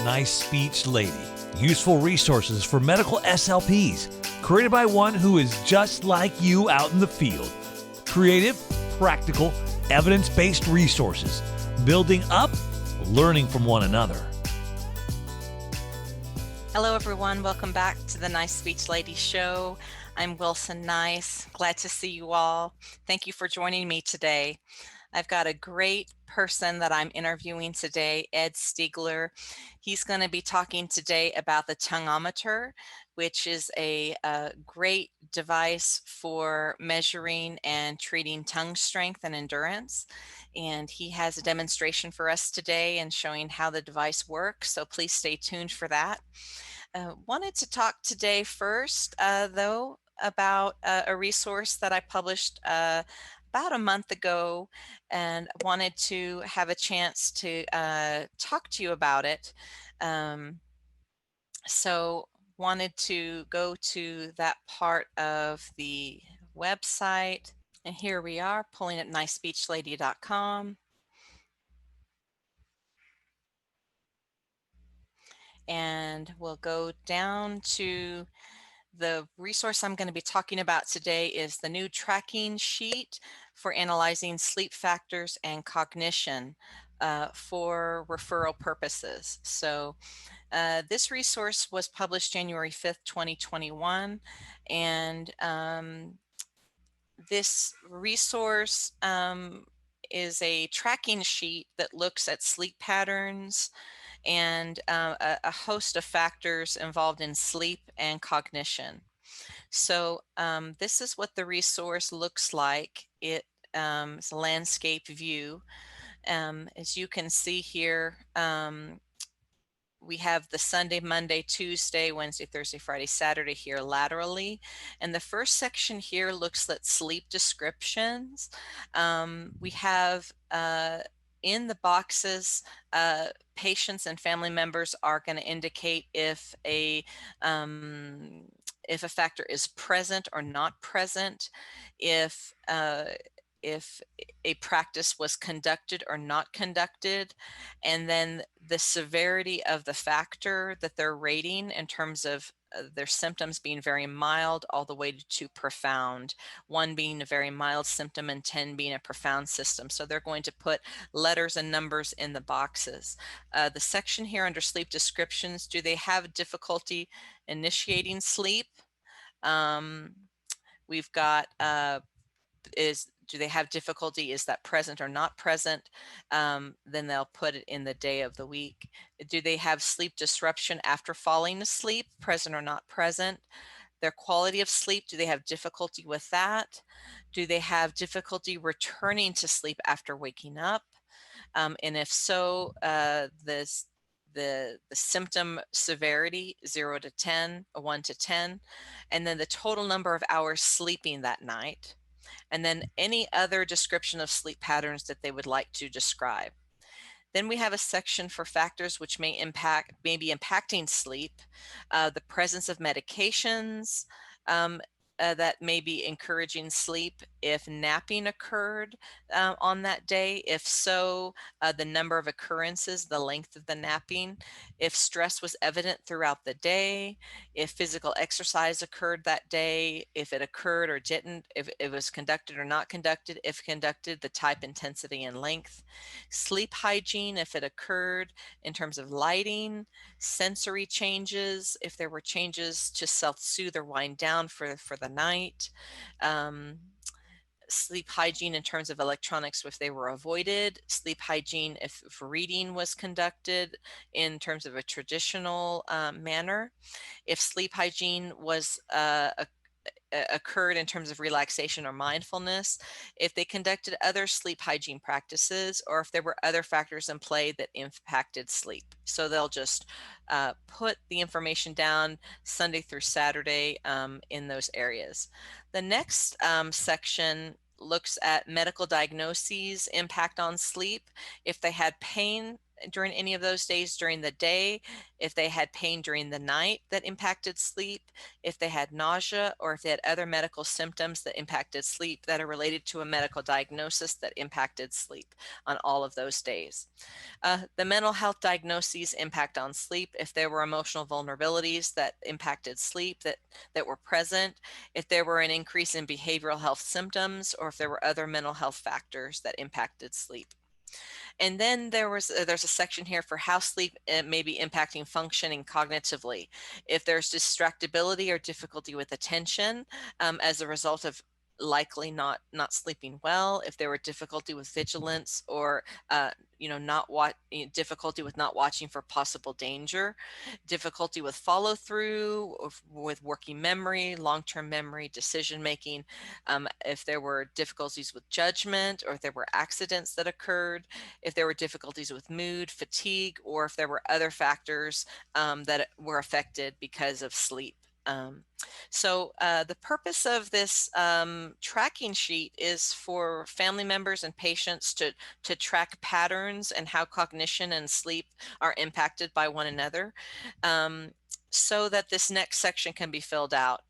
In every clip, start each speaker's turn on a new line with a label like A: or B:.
A: Nice Speech Lady. Useful resources for medical SLPs. Created by one who is just like you out in the field. Creative, practical, evidence-based resources. Building up, learning from one another.
B: Hello everyone, welcome back to the Nice Speech Lady Show. I'm Wilson Nice, glad to see you all. Thank you for joining me today. I've got a great person that I'm interviewing today, Ed Steger. He's going to be talking today about the Tongueometer, which is a great device for measuring and treating tongue strength and endurance. And he has a demonstration for us today and showing how the device works, so please stay tuned for that. Wanted to talk today first, though, about a resource that I published about a month ago, and wanted to have a chance to talk to you about it. So wanted to go to that part of the website, and here we are pulling at nicespeechlady.com. And we'll go down to the resource I'm going to be talking about today is the new tracking sheet for analyzing sleep factors and cognition for referral purposes. So this resource was published January 5th, 2021, and this resource is a tracking sheet that looks at sleep patterns and a host of factors involved in sleep and cognition. So this is what the resource looks like. It's a landscape view. As you can see here, we have the Sunday, Monday, Tuesday, Wednesday, Thursday, Friday, Saturday here laterally. And the first section here looks at sleep descriptions. We have in the boxes, patients and family members are going to indicate if a factor is present or not present, if a practice was conducted or not conducted, and then the severity of the factor that they're rating in terms of their symptoms being very mild all the way to profound, 1 being a very mild symptom and 10 being a profound system. So they're going to put letters and numbers in the boxes. The section here under sleep descriptions, do they have difficulty initiating sleep? We've got do they have difficulty? Is that present or not present? Then they'll put it in the day of the week. Do they have sleep disruption after falling asleep, present or not present? Their quality of sleep, do they have difficulty with that? Do they have difficulty returning to sleep after waking up? And if so, the symptom severity, 0 to 10, 1 to 10, and then the total number of hours sleeping that night, and then any other description of sleep patterns that they would like to describe. Then we have a section for factors which may be impacting sleep, the presence of medications that may be encouraging sleep, if napping occurred on that day, if so, the number of occurrences, the length of the napping, if stress was evident throughout the day, if physical exercise occurred that day, if it occurred or didn't, if it was conducted or not conducted, if conducted, the type, intensity, and length, sleep hygiene, if it occurred in terms of lighting, sensory changes, if there were changes to self-soothe or wind down for the night, sleep hygiene in terms of electronics if they were avoided, sleep hygiene if reading was conducted in terms of a traditional manner, if sleep hygiene was occurred in terms of relaxation or mindfulness, if they conducted other sleep hygiene practices, or if there were other factors in play that impacted sleep. So they'll just put the information down Sunday through Saturday in those areas. The next section looks at medical diagnoses, impact on sleep. If they had pain during any of those days during the day, if they had pain during the night that impacted sleep, if they had nausea, or if they had other medical symptoms that impacted sleep that are related to a medical diagnosis that impacted sleep on all of those days. The mental health diagnoses impact on sleep, if there were emotional vulnerabilities that impacted sleep that were present, if there were an increase in behavioral health symptoms, or if there were other mental health factors that impacted sleep. And then there's a section here for how sleep may be impacting functioning cognitively. If there's distractibility or difficulty with attention as a result of likely not sleeping well, if there were difficulty with vigilance, or difficulty with not watching for possible danger, difficulty with follow through, with working memory, long-term memory, decision making, if there were difficulties with judgment, or if there were accidents that occurred, if there were difficulties with mood, fatigue, or if there were other factors that were affected because of sleep. So the purpose of this tracking sheet is for family members and patients to track patterns and how cognition and sleep are impacted by one another, so that this next section can be filled out.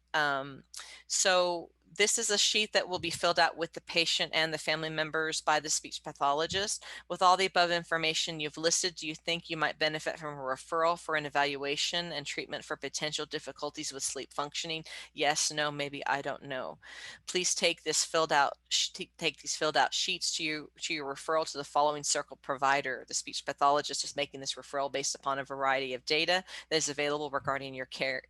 B: So this is a sheet that will be filled out with the patient and the family members by the speech pathologist. With all the above information you've listed, do you think you might benefit from a referral for an evaluation and treatment for potential difficulties with sleep functioning? Yes, no, maybe I don't know. Please take these filled out sheets to your referral to the following circle provider. The speech pathologist is making this referral based upon a variety of data that is available regarding your case.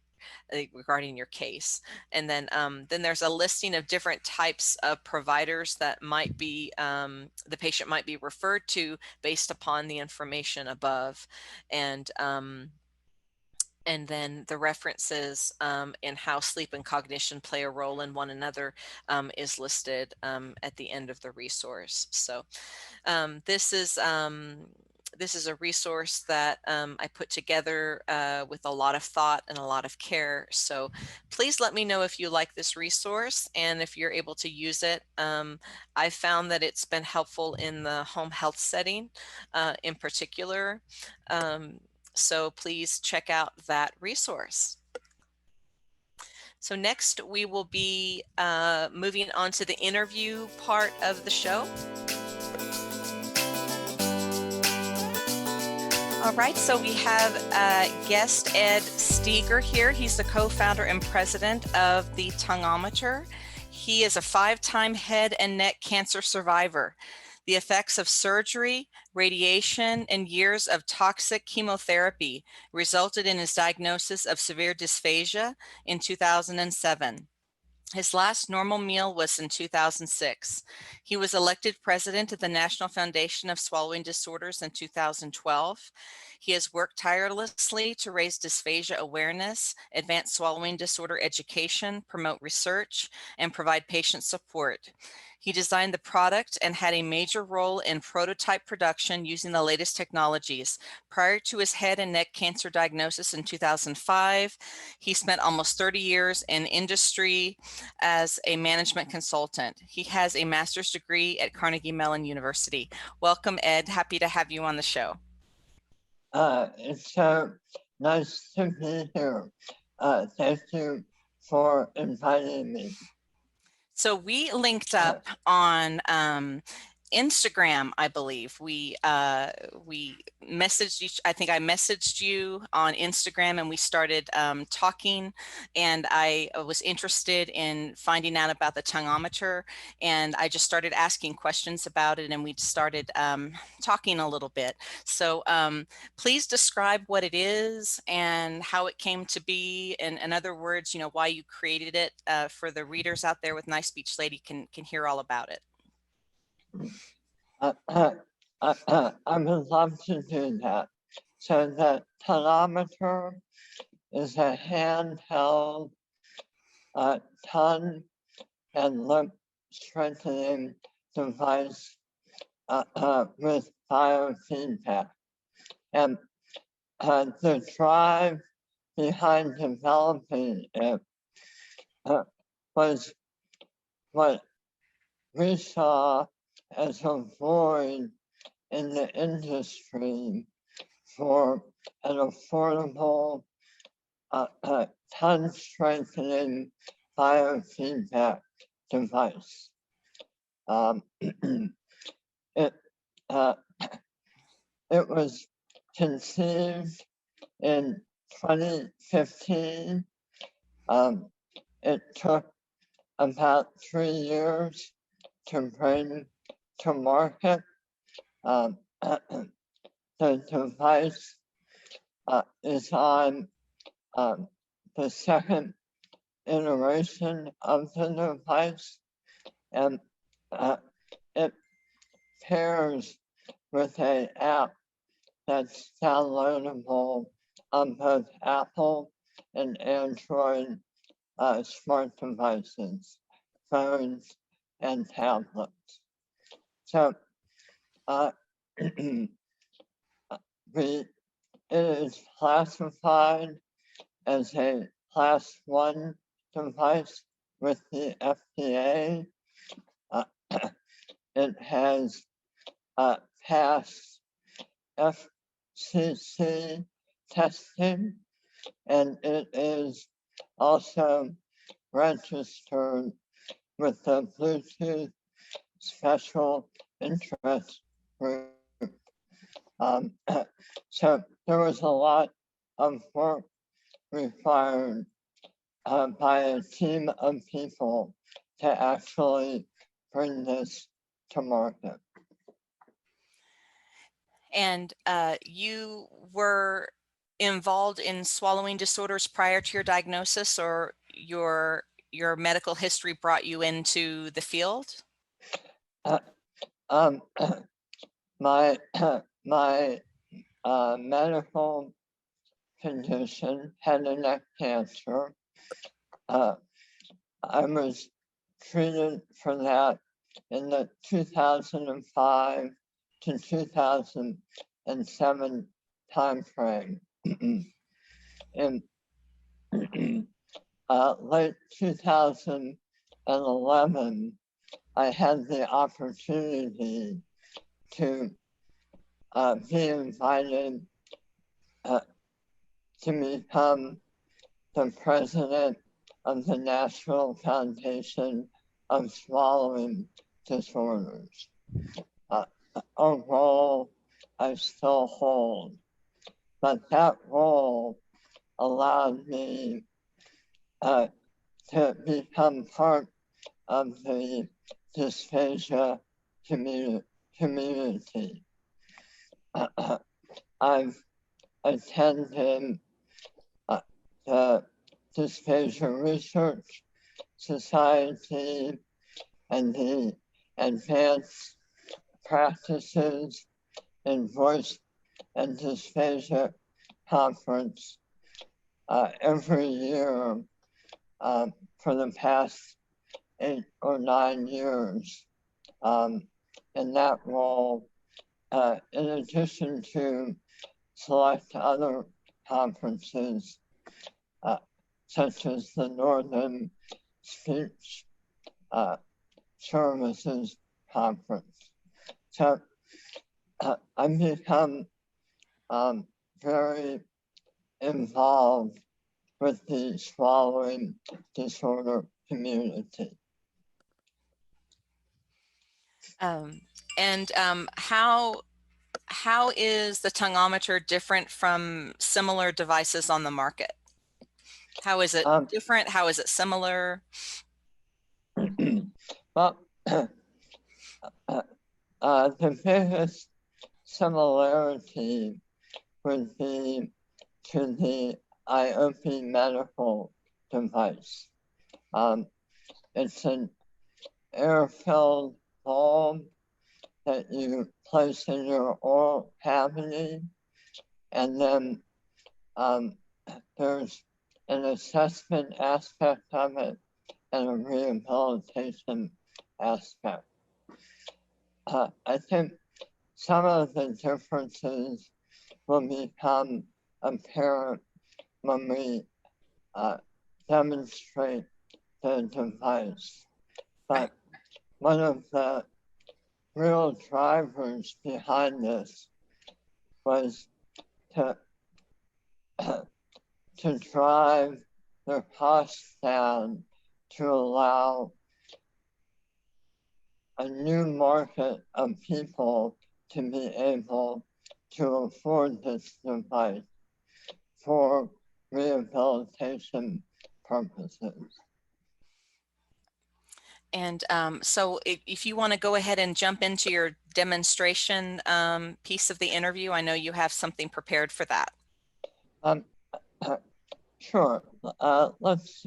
B: And then there's a listing of different types of providers that might be the patient might be referred to based upon the information above. And then the references in how sleep and cognition play a role in one another is listed at the end of the resource. So this is a resource that I put together with a lot of thought and a lot of care. So please let me know if you like this resource and if you're able to use it. I found that it's been helpful in the home health setting in particular. So please check out that resource. So next we will be moving on to the interview part of the show. All right, so we have guest Ed Steger here. He's the co-founder and president of the Tongueometer. He is a 5-time head and neck cancer survivor. The effects of surgery, radiation, and years of toxic chemotherapy resulted in his diagnosis of severe dysphagia in 2007. His last normal meal was in 2006. He was elected president of the National Foundation of Swallowing Disorders in 2012. He has worked tirelessly to raise dysphagia awareness, advance swallowing disorder education, promote research, and provide patient support. He designed the product and had a major role in prototype production using the latest technologies. Prior to his head and neck cancer diagnosis in 2005, he spent almost 30 years in industry as a management consultant. He has a master's degree at Carnegie Mellon University. Welcome, Ed. Happy to have you on the show.
C: It's so nice to be here. Thank you for inviting me.
B: So we linked up on Instagram, I believe. We messaged each. I think I messaged you on Instagram, and we started talking. And I was interested in finding out about the Tongueometer, and I just started asking questions about it, and we started talking a little bit. So please describe what it is and how it came to be, and in other words, you know, why you created it for the readers out there with Nice Speech Lady can hear all about it.
C: I would love to do that. So the Tongueometer is a handheld tongue and lip strengthening device with biofeedback. And the drive behind developing it was what we saw as a void in the industry for an affordable, tongue-strengthening biofeedback device. It, it was conceived in 2015. It took about 3 years to bring to market. The device is on the second iteration of the device, and it pairs with an app that's downloadable on both Apple and Android smart devices, phones, and tablets. So it is classified as a Class 1 device with the FDA. It has passed FCC testing, and it is also registered with the Bluetooth Special Interest Group. So there was a lot of work required by a team of people to actually bring this to market.
B: And you were involved in swallowing disorders prior to your diagnosis, or your medical history brought you into the field?
C: My medical condition, head and neck cancer. I was treated for that in the 2005 to 2007 timeframe. In late 2011, I had the opportunity to be invited to become the president of the National Foundation of Swallowing Disorders, a role I still hold. But that role allowed me to become part of the dysphagia community. I've attended the Dysphagia Research Society and the Advanced Practices in Voice and Dysphagia Conference every year for the past 8 or 9 years. In that role, in addition to select other conferences, such as the Northern Speech Services Conference. So I've become very involved with the swallowing disorder community.
B: How is the Tongueometer different from similar devices on the market? How is it different? How is it similar?
C: Well, the biggest similarity would be to the IOP medical device. It's an air-filled bulb that you place in your oral cavity, and then there's an assessment aspect of it and a rehabilitation aspect. I think some of the differences will become apparent when we demonstrate the device. But one of the real drivers behind this was to to drive the costs down to allow a new market of people to be able to afford this device for rehabilitation purposes.
B: And so if you want to go ahead and jump into your demonstration piece of the interview, I know you have something prepared for that.
C: Sure, let's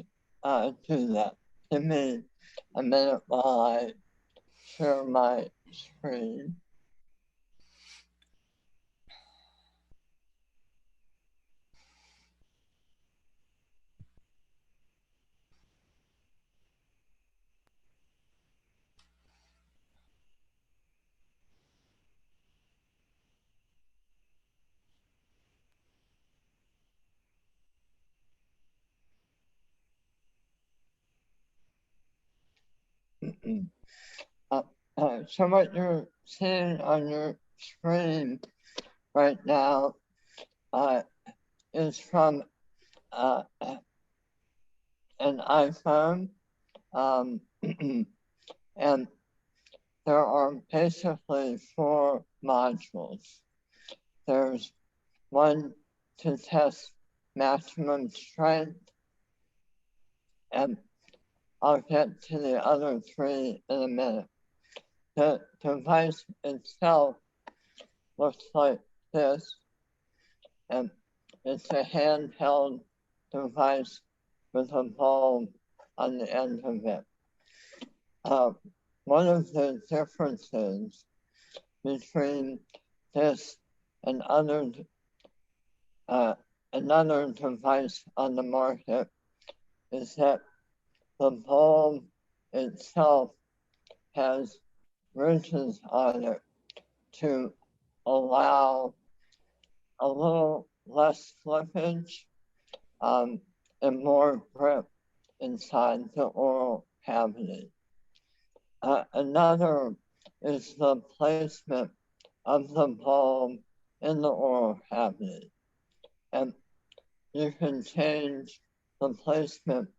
C: do that. Give me a minute while I share my screen. So what you're seeing on your screen right now is from an iPhone, and there are basically 4 modules. There's one to test maximum strength, and I'll get to the other 3 in a minute. The device itself looks like this, and it's a handheld device with a bulb on the end of it. One of the differences between this and another device on the market is that the bulb itself has ridges on it to allow a little less slippage and more grip inside the oral cavity. Another is the placement of the bulb in the oral cavity. And you can change the placement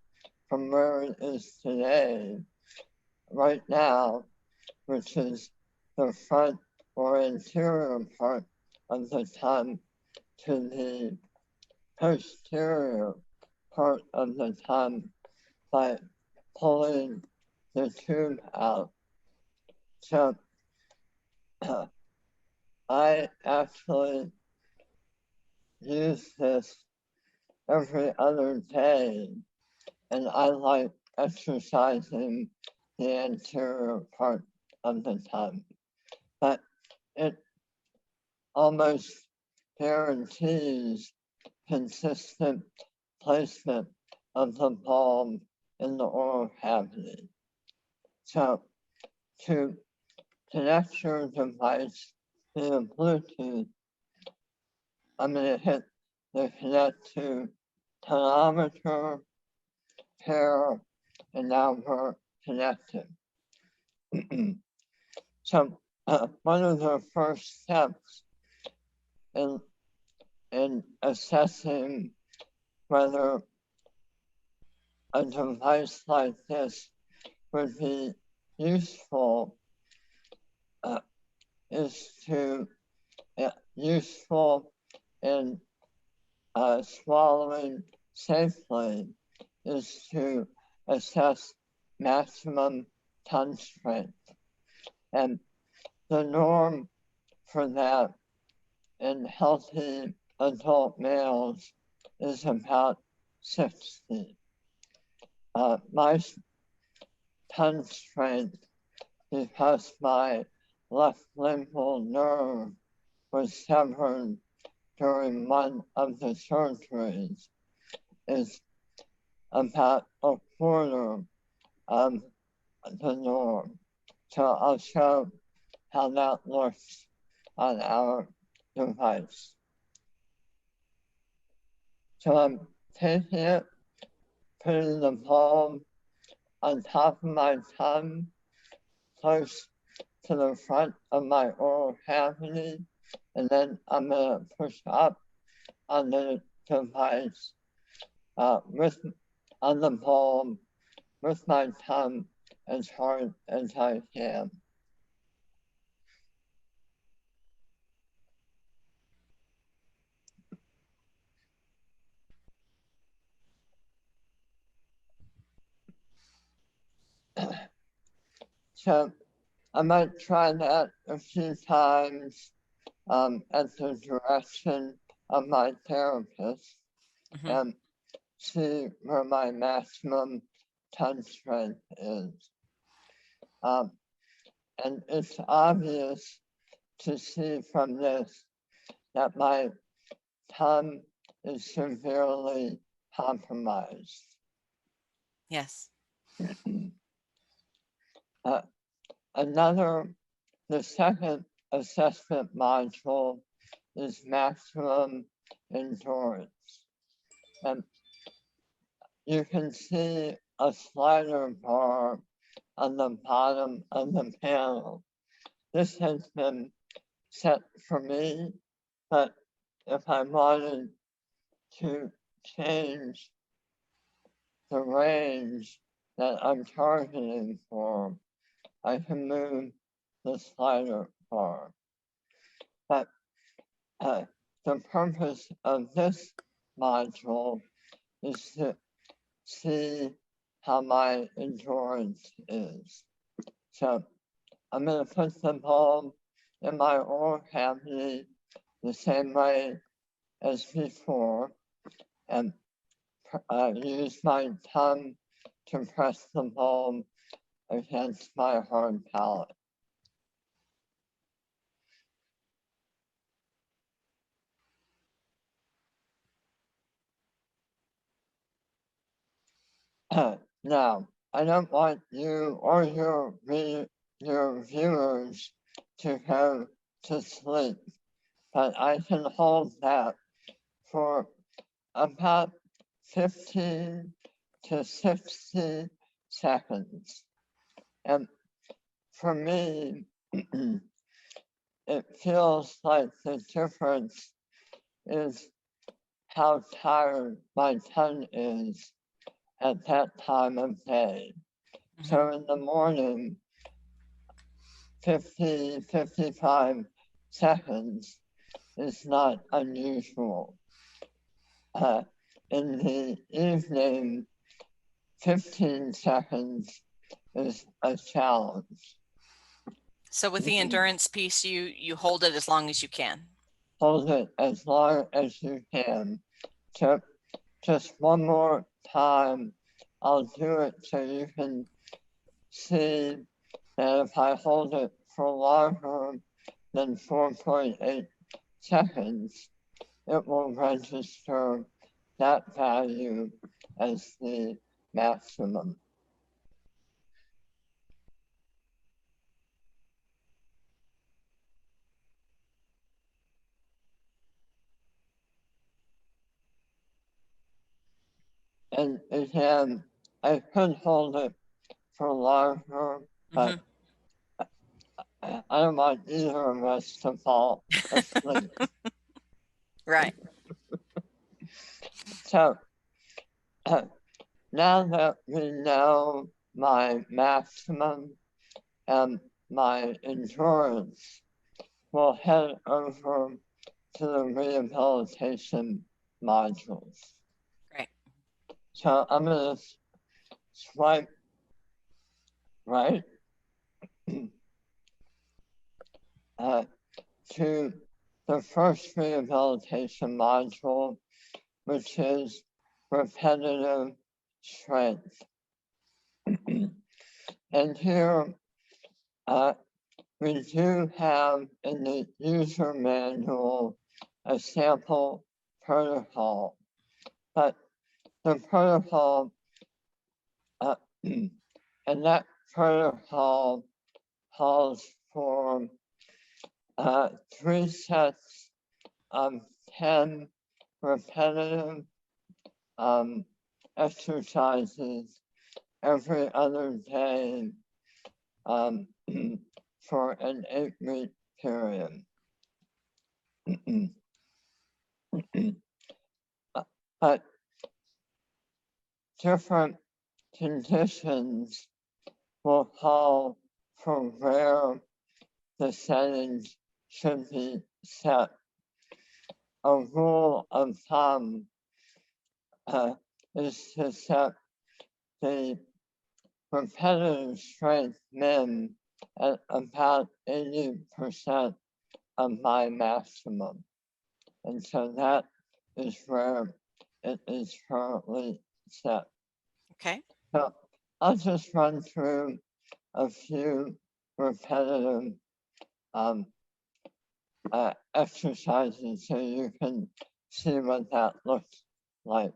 C: from where it is today, right now, which is the front or interior part of the tongue, to the posterior part of the tongue by pulling the tube out. So I actually use this every other day, and I like exercising the anterior part of the tongue. But it almost guarantees consistent placement of the bulb in the oral cavity. So to connect your device via Bluetooth, I'm going to hit the connect to Tongueometer, pair, and now we're connected. So one of the first steps in assessing whether a device like this would be useful is to useful in swallowing safely is to assess maximum tongue strength. And the norm for that in healthy adult males is about 60. My tongue strength, because my left lingual nerve was severed during one of the surgeries, is about a quarter of the norm. So I'll show how that looks on our device. So I'm taking it, putting the bulb on top of my tongue, close to the front of my oral cavity, and then I'm going to push up on the device on the bulb with my tongue as hard as I can. So I might try that a few times at the direction of my therapist and see where my maximum tongue strength is. And it's obvious to see from this that my tongue is severely compromised.
B: Yes.
C: The second assessment module is maximum endurance. And you can see a slider bar on the bottom of the panel. This has been set for me, but if I wanted to change the range that I'm targeting for, I can move the slider bar. But the purpose of this module is to see how my endurance is. So I'm going to put the bulb in my oral cavity the same way as before and use my tongue to press the bulb against my hard palate. Now, I don't want you or your viewers to go to sleep, but I can hold that for about 15 to 60 seconds. And for me, it feels like the difference is how tired my tongue is at that time of day. So in the morning, 50, 55 seconds is not unusual. In the evening, 15 seconds is a challenge.
B: So with the endurance piece, you hold it as long as you can.
C: Hold it as long as you can. So just one more time, I'll do it so you can see that if I hold it for longer than 4.8 seconds, it will register that value as the maximum. And again, I could hold it for longer, but I don't want either of us to fall asleep.
B: Right.
C: So now that we know my maximum and my endurance, we'll head over to the rehabilitation modules.
B: Great.
C: So I'm going to swipe right to the first rehabilitation module, which is repetitive strength. And here we do have in the user manual a sample protocol, but the protocol and that protocol calls for 3 sets of 10 repetitive exercises every other day for an 8-week period. But different conditions will call for where the settings should be set. A rule of thumb is to set the repetitive strength min at about 80% of my maximum. And so that is where it is currently set.
B: Okay.
C: So I'll just run through a few repetitive exercises so you can see what that looks like.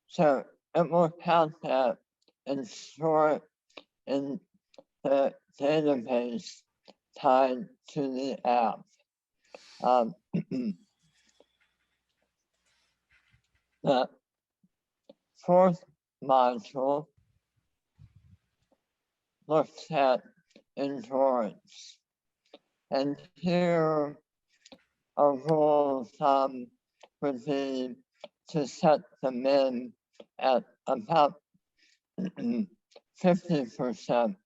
C: So it will count that and store it in the database tied to the app. The fourth module looks at endurance. And here a rule of thumb would be to set the min at about 50%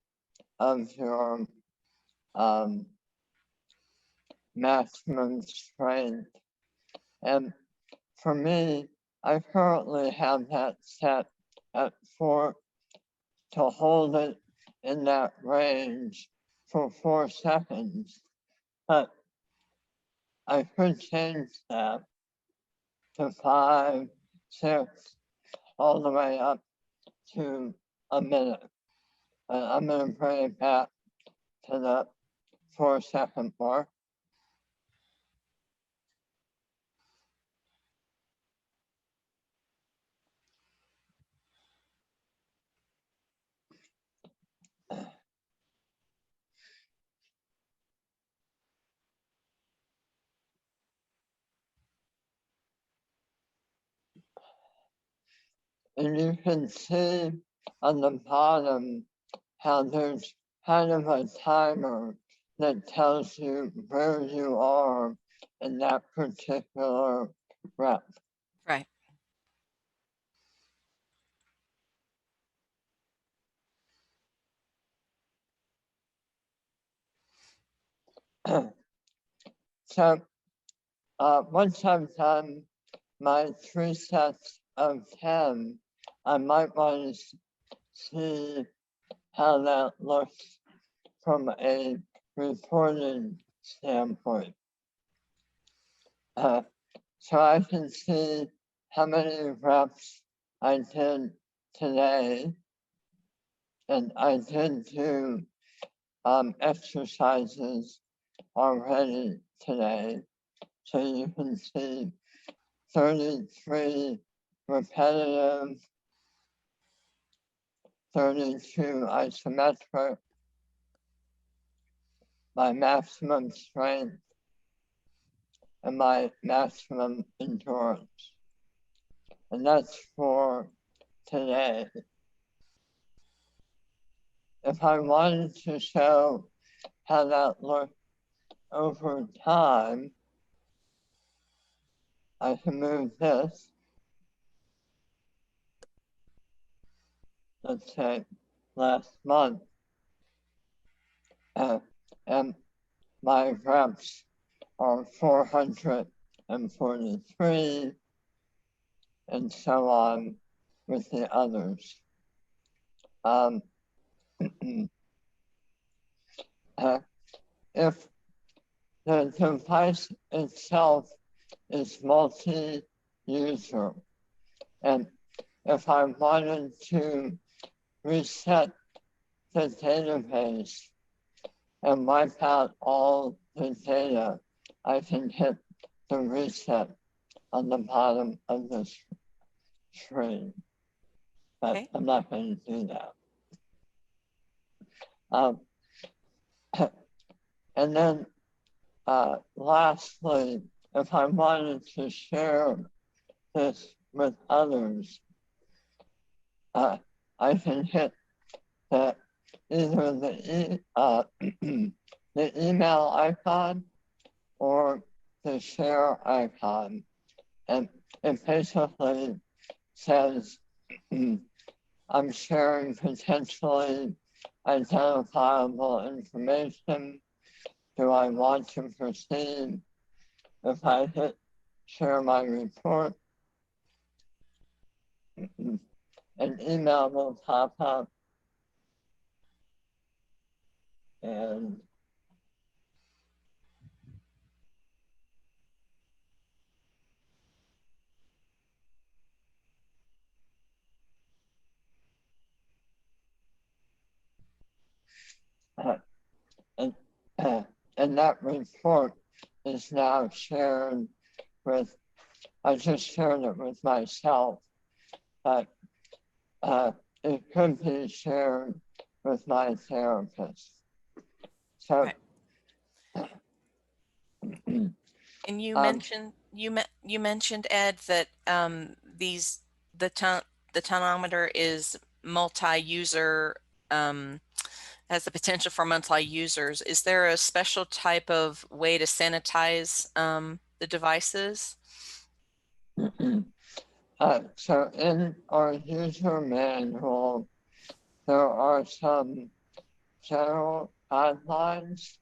C: of your maximum strength. And for me, I currently have that set at 4 to hold it in that range for 4 seconds. But I could change that to 5, 6, all the way up to a minute. And I'm going to bring it back to the 4-second mark. And you can see on the bottom how there's kind of a timer that tells you where you are in that particular rep.
B: Right.
C: So once I've done my 3 sets of 10, I might want to see how that looks from a reporting standpoint. So I can see how many reps I did today, and I did do exercises already today. So you can see 33 repetitive, 32 isometric, my maximum strength, and my maximum endurance. And that's for today. If I wanted to show how that looked over time, I can move this. Let's say last month. And my reps are 443, and so on with the others. If the device itself is multi-user, and if I wanted to reset the database and wipe out all the data, I can hit the reset on the bottom of the screen. But
B: Okay.
C: I'm not going to do that. And then lastly, if I wanted to share this with others, I can hit the either the email icon or the share icon, and it basically says I'm sharing potentially identifiable information. Do I want to proceed? If I hit share my report, an email will pop up, and and, and that report is now shared with, I just shared it with myself, but it could be shared with my therapist. So,
B: Right. And you
C: Um,
B: mentioned Ed that the Tongueometer is multi-user, has the potential for multi-users. Is there a special type of way to sanitize the devices?
C: so in our user manual, there are some general guidelines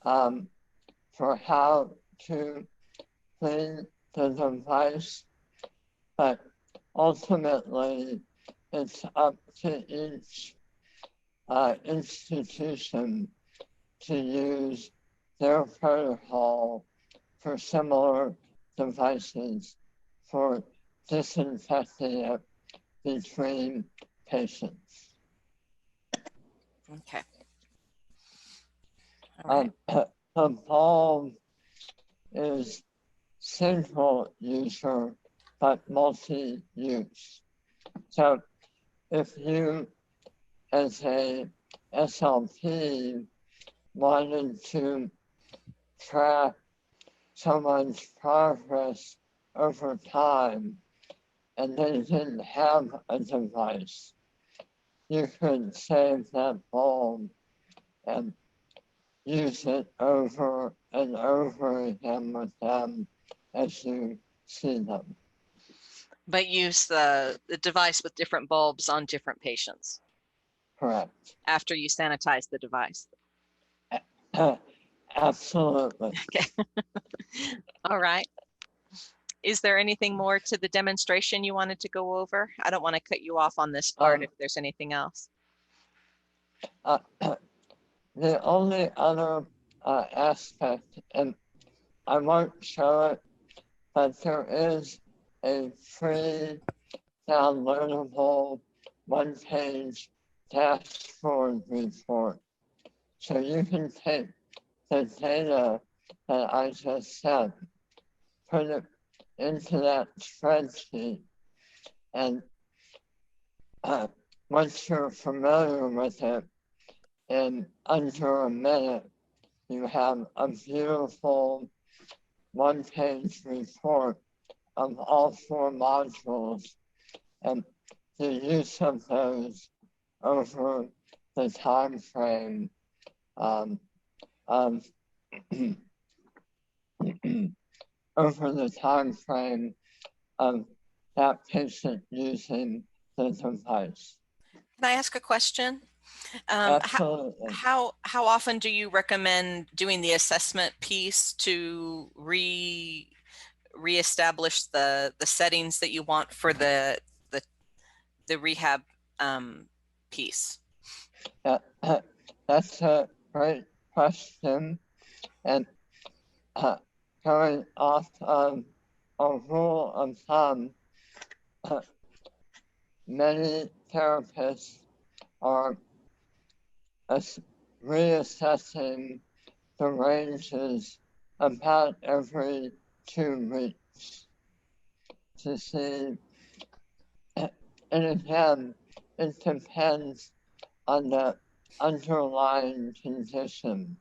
C: for how to clean the device, but ultimately it's up to each institution to use their protocol for similar devices for disinfecting it between patients.
B: Okay. All right.
C: The bulb is single user but multi-use. So if you, as a SLP, wanted to track someone's progress over time and they didn't have a device, you could save that bulb and use it over and over again with them as you see them.
B: But use the device with different bulbs on different patients
C: Correct.
B: after you sanitize the device.
C: Absolutely.
B: Okay. All right. Is there anything more to the demonstration you wanted to go over? I don't want to cut you off on this part if there's anything else.
C: The only other aspect, and I won't show it, but there is a free downloadable one-page dashboard report. So you can take the data that I just said, put it into that spreadsheet, and once you're familiar with it, in under a minute, you have a beautiful one-page report of all 4 modules and the use of those over the time frame of over the time frame of that patient using the device.
B: Can I ask a question?
C: Absolutely.
B: How often do you recommend doing the assessment piece to reestablish the settings that you want for the rehab piece?
C: That's a great question, and going off of a rule of thumb, many therapists are reassessing the ranges about every 2 weeks to see, and again, it depends on the underlying condition.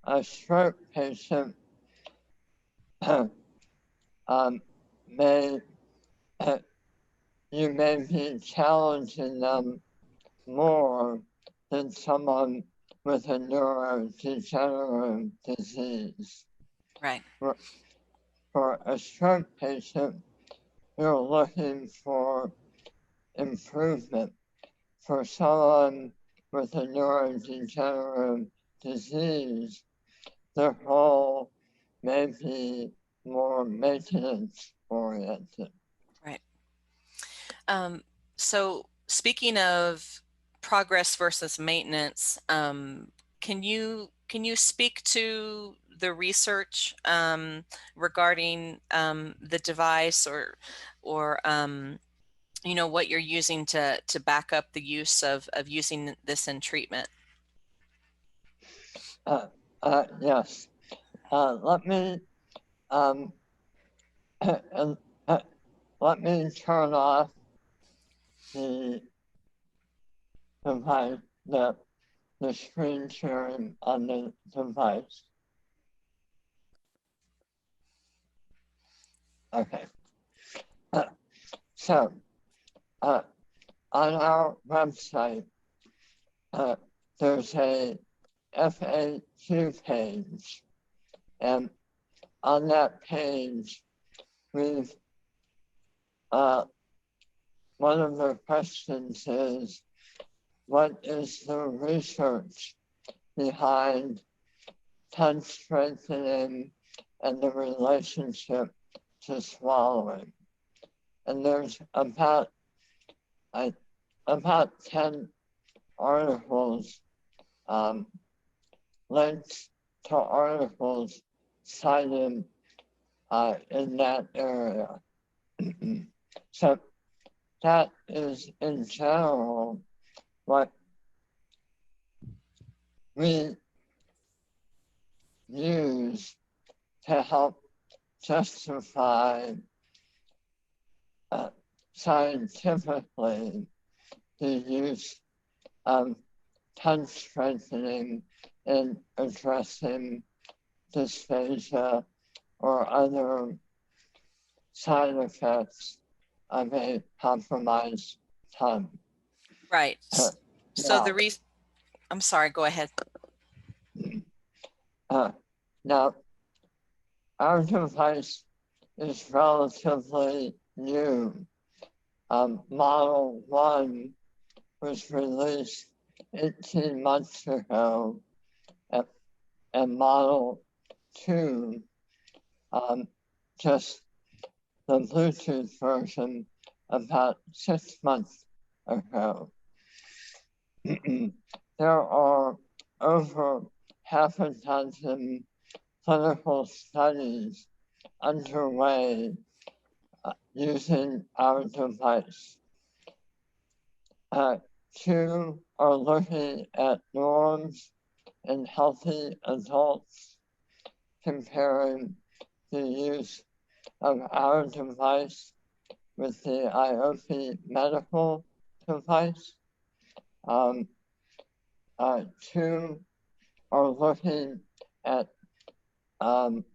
C: A stroke patient may you may be challenging them more than someone with a neurodegenerative disease.
B: Right.
C: For a stroke patient, you're looking for improvement. For someone with a neurodegenerative disease, their goal may be more maintenance oriented.
B: Right. So speaking of progress versus maintenance, can you speak to the research regarding the device, or what you're using to back up the use of using this in treatment?
C: Yes. Let me let me turn off the device, the screen sharing on the device. Okay. So, on our website, there's a FAQ page, and on that page, we've one of the questions is, what is the research behind tongue strengthening and the relationship to swallowing? And there's about 10 articles, links to articles cited in that area. So that is in general what we use to help justify scientifically the use of tongue strengthening in addressing dysphagia or other side effects of a compromised tongue.
B: Right. So I'm sorry, go ahead.
C: Now, our device is relatively new. Model 1 was released 18 months ago, and Model 2, just the Bluetooth version, about 6 months ago. There are over half a dozen clinical studies underway using our device. 2 are looking at norms in healthy adults, comparing the use of our device with the IOP medical device. 2 are looking at tongue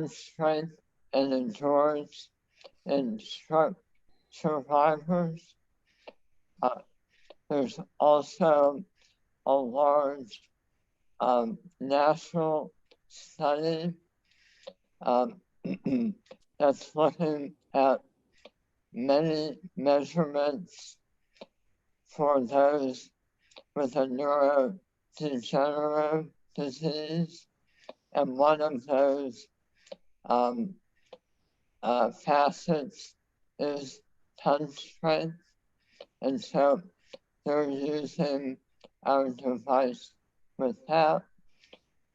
C: strength and endurance in stroke survivors. There's also a large national study that's looking at many measurements for those with a neurodegenerative disease, and one of those facets is tongue strength, and so they're using our device with that.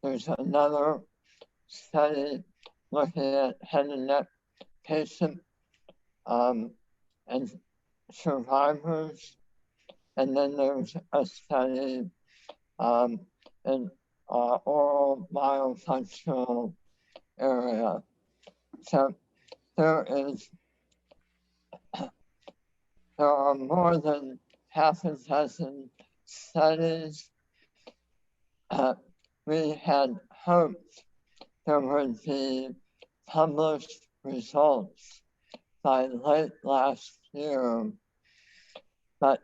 C: There's another study looking at head and neck patient and survivors, and then there's a study in oral myofunctional area. So there are more than half a dozen studies. We had hoped there would be published results by late last year, but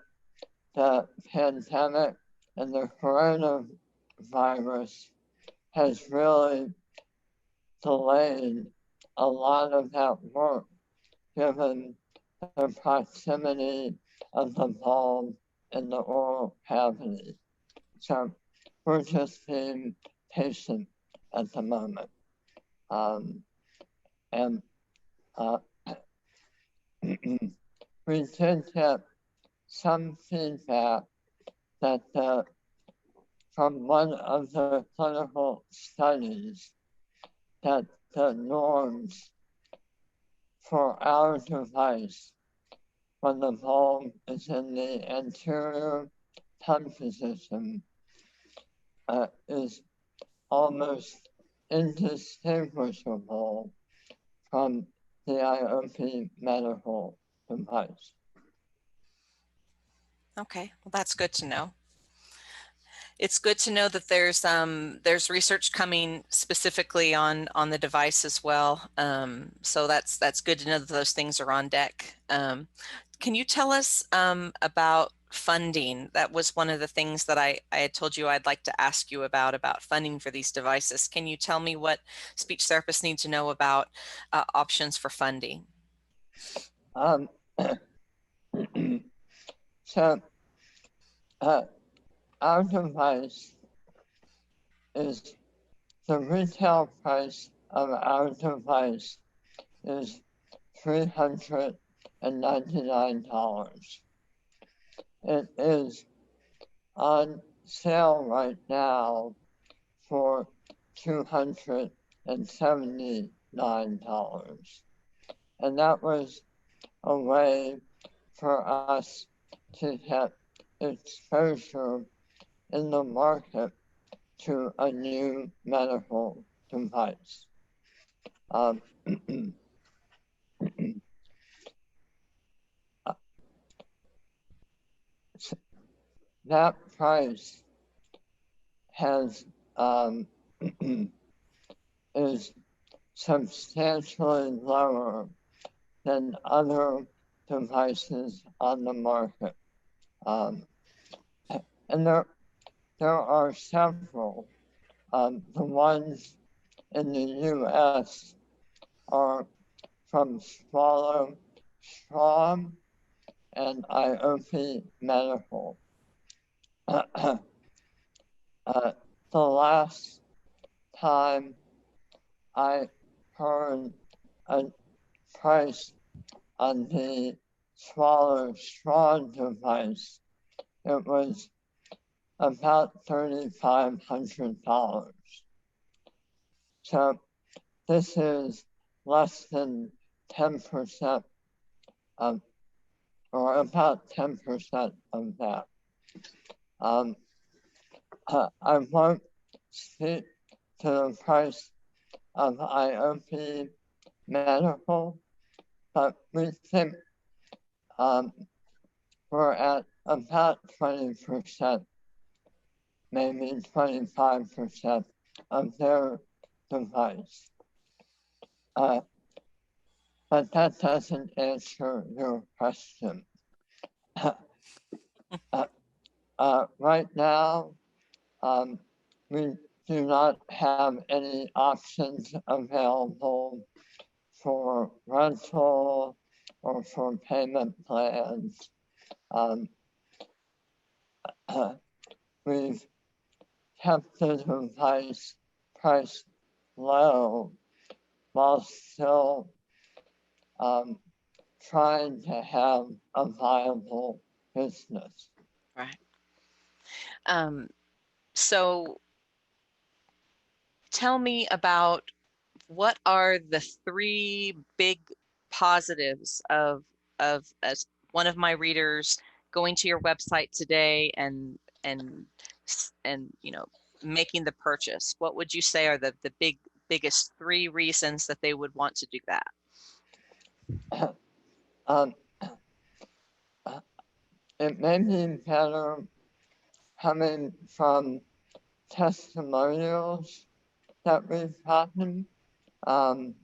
C: the pandemic and the coronavirus has really delayed a lot of that work, given the proximity of the bulb in the oral cavity. So we're just being patient at the moment. And we did get some feedback that from one of the clinical studies that the norms for our device when the bulb is in the anterior thumb position is almost indistinguishable from the IOP medical device.
B: Okay, well, that's good to know. It's good to know that there's research coming specifically on the device as well. So that's good to know that those things are on deck. Can you tell us about funding? That was one of the things that I had told you I'd like to ask you about funding for these devices. Can you tell me what speech therapists need to know about options for funding?
C: So our device is, the retail price of our device is $399. It is on sale right now for $279. And that was a way for us to get exposure in the market to a new medical device. That price has is substantially lower than other devices on the market. And there are several. The ones in the US are from Swallow Strong and IOP Medical. The last time I heard a price on the Swallow Strong device, it was about $3,500. So this is less than 10% of, or about 10% of that. I won't speak to the price of IOP Medical, but we think we're at about 20%, maybe 25% of their device. But that doesn't answer your question. Right now, we do not have any options available for rental or for payment plans. We've kept the device price low while still trying to have a viable business.
B: Right. So tell me about what are the three big positives of as one of my readers going to your website today and making the purchase. What would you say are the biggest three reasons that they would want to do that?
C: It may be better coming from testimonials that we've gotten. And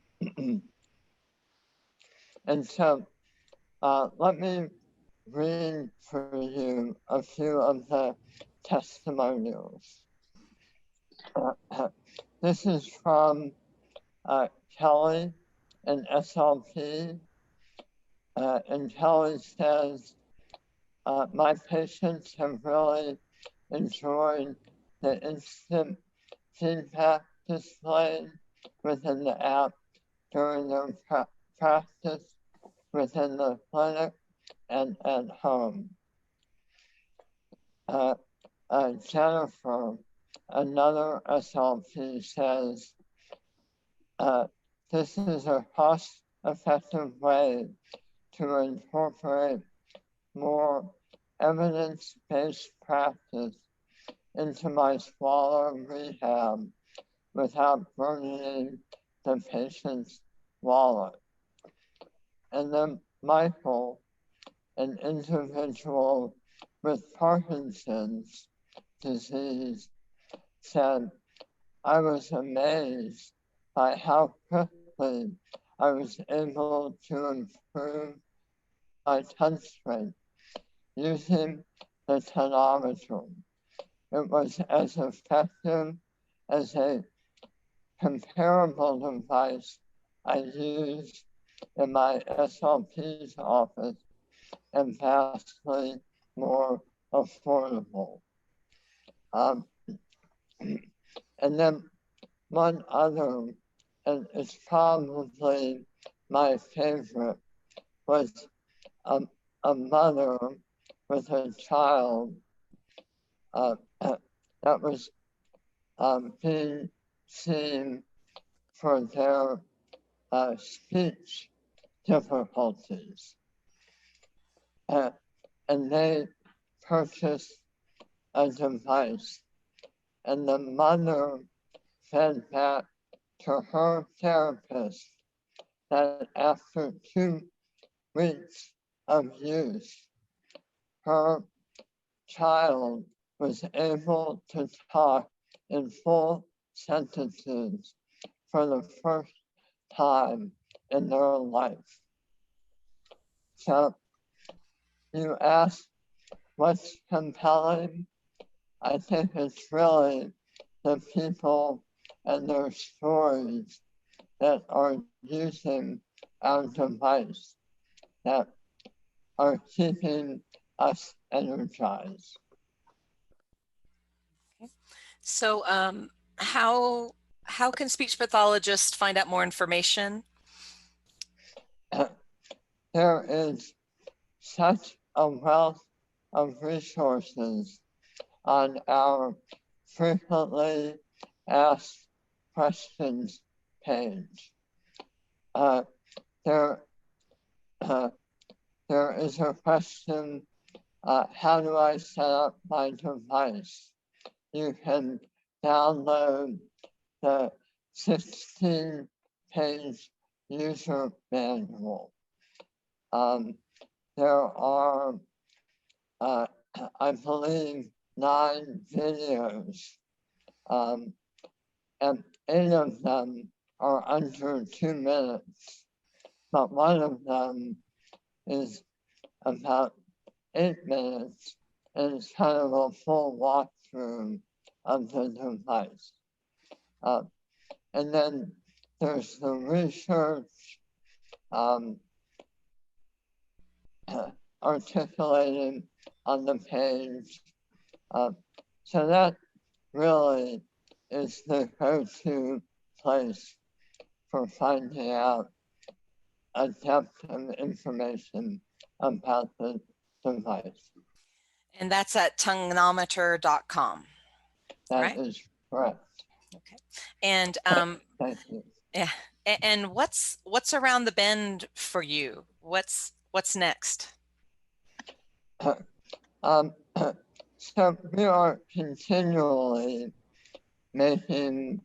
C: so let me read for you a few of the testimonials. This is from Kelly in SLP. And Kelly says, my patients have really enjoyed the instant feedback displayed within the app during their practice within the clinic and at home. Jennifer, another SLP, says, this is a cost-effective way to incorporate more evidence-based practice into my smaller rehab without burdening the patient's wallet. And then Michael, an individual with Parkinson's disease, said, I was amazed by how quickly I was able to improve my touch strength using the Tongueometer. It was as effective as a comparable device I used in my SLP's office and vastly more affordable. And then one other, and it's probably my favorite, was a mother with a child that was being seen for their speech difficulties. And they purchased a device, and the mother fed back to her therapist that after 2 weeks of use, her child was able to talk in full sentences for the first time in their life. So you ask, what's compelling? I think it's really the people and their stories that are using our device that are keeping us energized.
B: Okay. So how can speech pathologists find out more information?
C: There is such a wealth of resources on our frequently asked questions page. There is a question, how do I set up my device? You can download the 16-page user manual. There are, I believe, 9 videos, and 8 of them are under 2 minutes, but one of them is about 8 minutes, and it's kind of a full walkthrough of the device. And then there's the research articulated on the page. So that really is the go-to place for finding out a depth of information about the device.
B: And that's at tongueometer.com.
C: That
B: right?
C: is correct.
B: Okay. And
C: Thank you.
B: yeah. And what's around the bend for you? What's next?
C: So we are continually making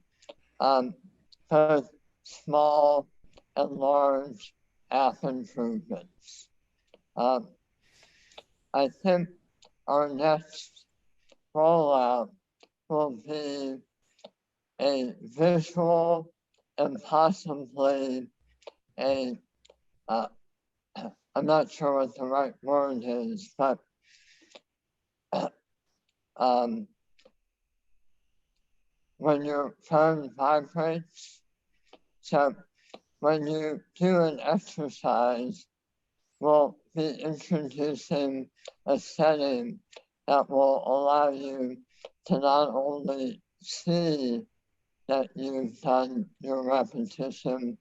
C: both small and large app improvements. I think our next rollout will be a visual and possibly a, I'm not sure what the right word is, but when your phone vibrates, so when you do an exercise, we'll be introducing a setting that will allow you to not only see that you've done your repetition,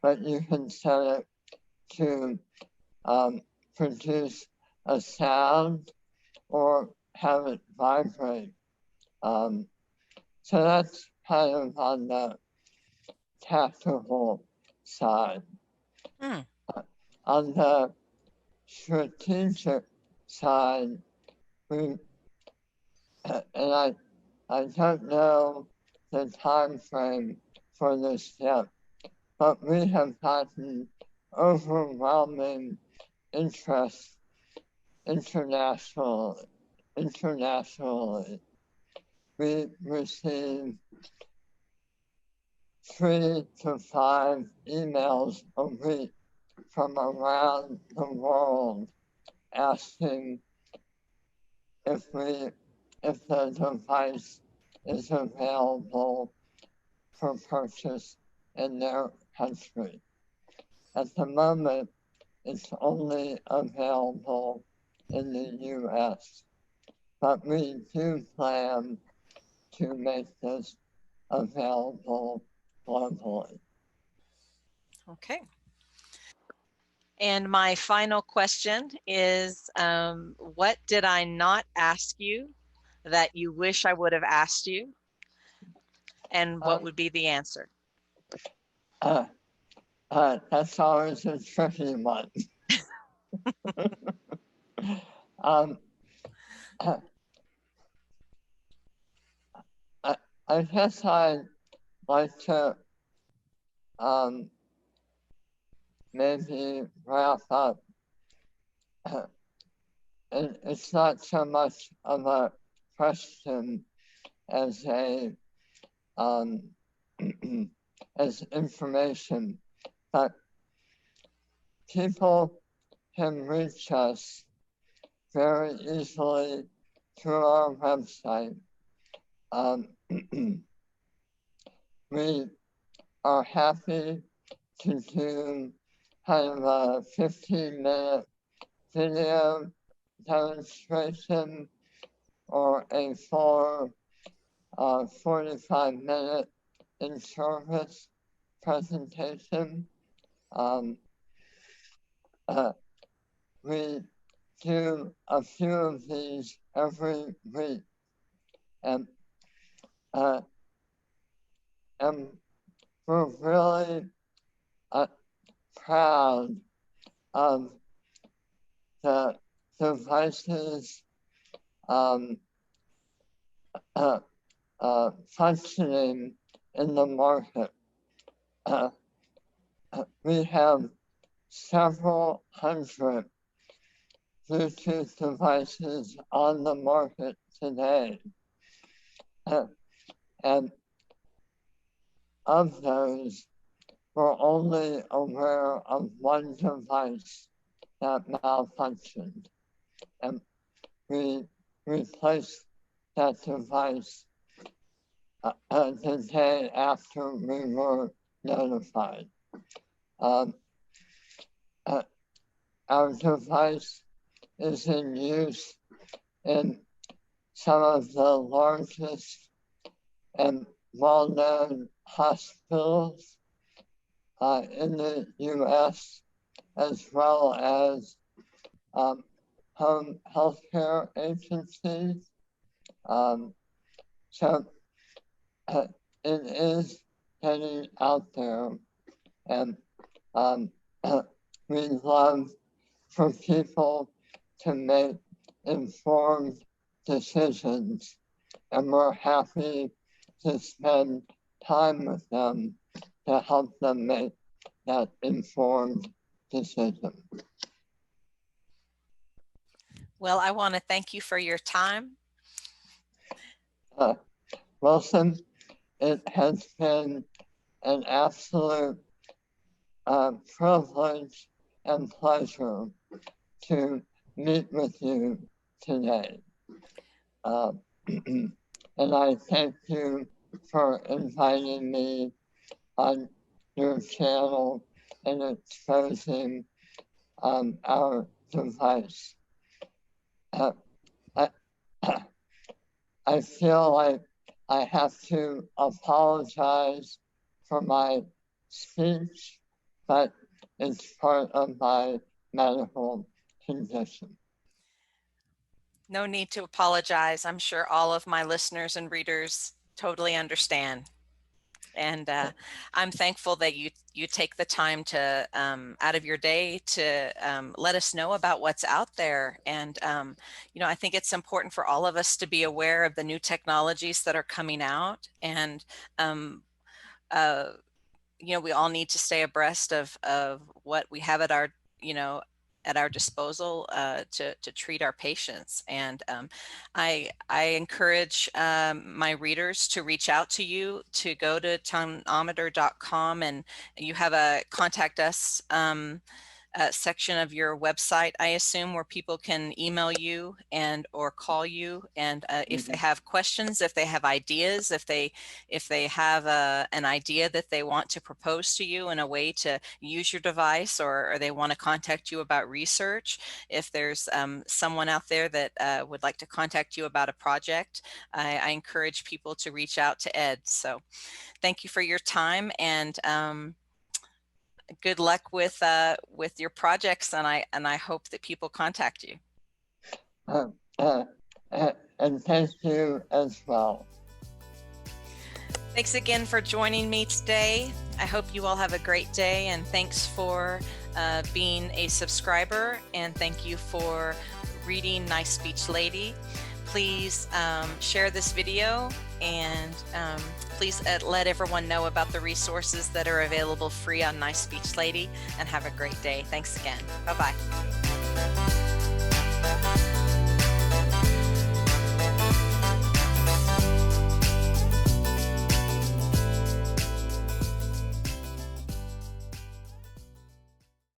C: but you can set it to produce a sound or have it vibrate. So that's kind of on the tactical side. On the strategic side, we, and I don't know the time frame for this yet, but we have gotten overwhelming interest internationally. We receive 3 to 5 emails a week from around the world asking if the device is available for purchase in their country. At the moment, it's only available in the US, but we do plan to make this available globally.
B: Okay. And my final question is, what did I not ask you that you wish I would have asked you? And what would be the answer?
C: That's always a tricky one. I guess I'd like to maybe wrap up. It's not so much of a question as a as information, but people can reach us very easily through our website. We are happy to do kind of a 15-minute video demonstration or a full 45-minute in-service presentation. We do a few of these every week, and we're really proud of the devices functioning in the market. We have several hundred Bluetooth devices on the market today. And of those, we're only aware of one device that malfunctioned. And we replaced that device the day after we were notified. Our device is in use in some of the largest and well-known hospitals in the US, as well as home healthcare agencies. So it is getting out there, and we love for people to make informed decisions, and we're happy to spend time with them to help them make that informed decision.
B: Well, I want to thank you for your time.
C: Wilson, it has been an absolute privilege and pleasure to meet with you today. And I thank you for inviting me on your channel and exposing our device. I, I feel like I have to apologize for my speech, but it's part of my medical condition.
B: No need to apologize. I'm sure all of my listeners and readers totally understand. And I'm thankful that you take the time to out of your day to let us know about what's out there. And you know, I think it's important for all of us to be aware of the new technologies that are coming out. And you know, we all need to stay abreast of what we have at our, you know, at our disposal to treat our patients. And I encourage my readers to reach out to you, to go to tongueometer.com, and you have a contact us section of your website, I assume, where people can email you and or call you, and if they have questions, if they have ideas, if they have an idea that they want to propose to you in a way to use your device, or they want to contact you about research, if there's someone out there that would like to contact you about a project, I encourage people to reach out to Ed. So thank you for your time, and good luck with your projects, and I hope that people contact you.
C: And thank you as well.
B: Thanks again for joining me today. I hope you all have a great day, and thanks for being a subscriber, and thank you for reading Nice Speech Lady. Please share this video, and please let everyone know about the resources that are available free on Nice Speech Lady, and have a great day. Thanks again. Bye-bye.